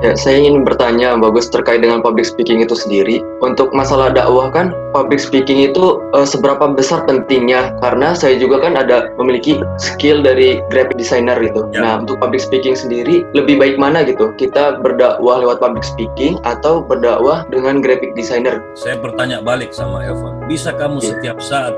Ya, saya ingin bertanya, Bagus, terkait dengan public speaking itu sendiri. Untuk masalah dakwah kan, public speaking itu seberapa besar pentingnya? Karena saya juga kan ada memiliki skill dari graphic designer gitu. Ya. Nah, untuk public speaking sendiri, lebih baik mana gitu? Kita berdakwah lewat public speaking atau berdakwah dengan graphic designer? Saya bertanya balik sama Elvan, bisa kamu setiap saat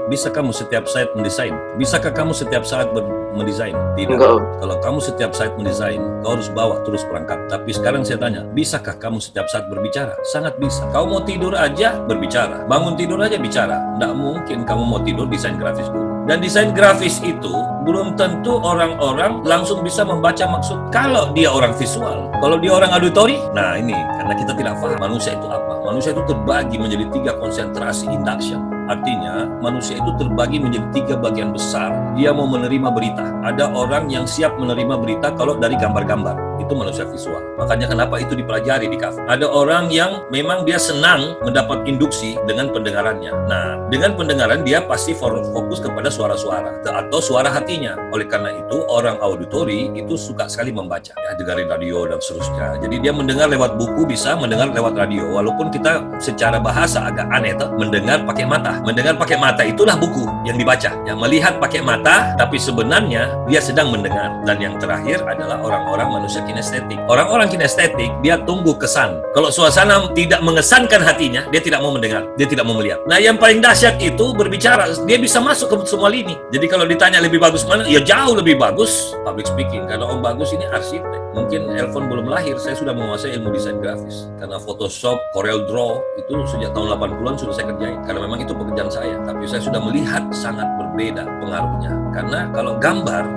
mendesain? Bisakah kamu setiap saat mendesain? Tidak. Enggak, Om. Kalau kamu setiap saat mendesain, kau harus bawa terus perangkat. Tapi sekarang saya tanya, bisakah kamu setiap saat berbicara? Sangat bisa. Kau mau tidur aja berbicara, bangun tidur aja bicara. Tidak mungkin kamu mau tidur desain grafis dulu. Dan desain grafis itu belum tentu orang-orang langsung bisa membaca maksud kalau dia orang visual. Kalau dia orang auditori, nah ini karena kita tidak paham manusia itu apa. Manusia itu terbagi menjadi 3 konsentrasi induction. Artinya manusia itu terbagi menjadi 3 bagian besar. Dia mau menerima berita. Ada orang yang siap menerima berita kalau dari gambar-gambar. Itu manusia visual. Makanya kenapa itu dipelajari di kafe. Ada orang yang memang dia senang mendapat induksi dengan pendengarannya. Nah, dengan pendengaran dia pasti fokus kepada suara-suara atau suara hatinya. Oleh karena itu orang auditori itu suka sekali membaca, ya, dengerin radio dan seterusnya. Jadi dia mendengar lewat buku, bisa mendengar lewat radio. Walaupun kita secara bahasa agak aneh tuh, mendengar pakai mata. Mendengar pakai mata itulah buku yang dibaca. Yang melihat pakai mata, tapi sebenarnya dia sedang mendengar. Dan yang terakhir adalah orang-orang manusia kinestetik. Orang-orang kinestetik dia tunggu kesan. Kalau suasana tidak mengesankan hatinya, dia tidak mau mendengar, dia tidak mau melihat. Nah, yang paling dahsyat itu berbicara. Dia bisa masuk ke semua lini. Jadi kalau ditanya lebih bagus mana, ya jauh lebih bagus public speaking. Karena Om Bagus ini arsitek. Mungkin Elvan belum lahir, saya sudah menguasai ilmu desain grafis. Karena Photoshop, Corel Draw itu sejak tahun 80-an sudah saya kerjain. Karena memang itu pekerjaan saya. Tapi saya sudah melihat sangat berbeda pengaruhnya. Karena kalau gambar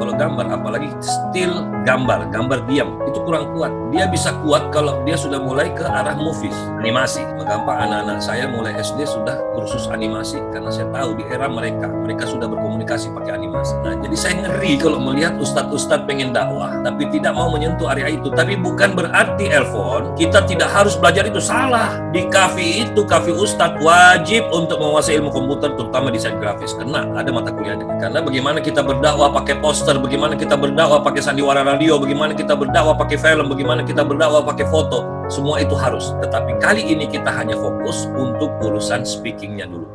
apalagi still gambar diam, itu kurang kuat. Dia bisa kuat kalau dia sudah mulai ke arah movies, animasi. Maka anak-anak saya mulai SD sudah kursus animasi. Karena saya tahu di era mereka sudah berkomunikasi pakai animasi. Nah, jadi saya ngeri kalau melihat ustadz-ustadz pengen dakwah, tapi tidak mau menyentuh area itu. Tapi bukan berarti Elvan, kita tidak harus belajar itu. Salah. Di kafe ustadz wajib untuk menguasai ilmu komputer, terutama desain grafis. Karena ada mata kuliahnya. Karena bagaimana kita berdakwah pakai poster, bagaimana kita berdakwah pakai sandiwara radio, bagaimana kita berdakwah pakai film, bagaimana kita berdakwah pakai foto. Semua itu harus. Tetapi kali ini kita hanya fokus untuk urusan speakingnya dulu.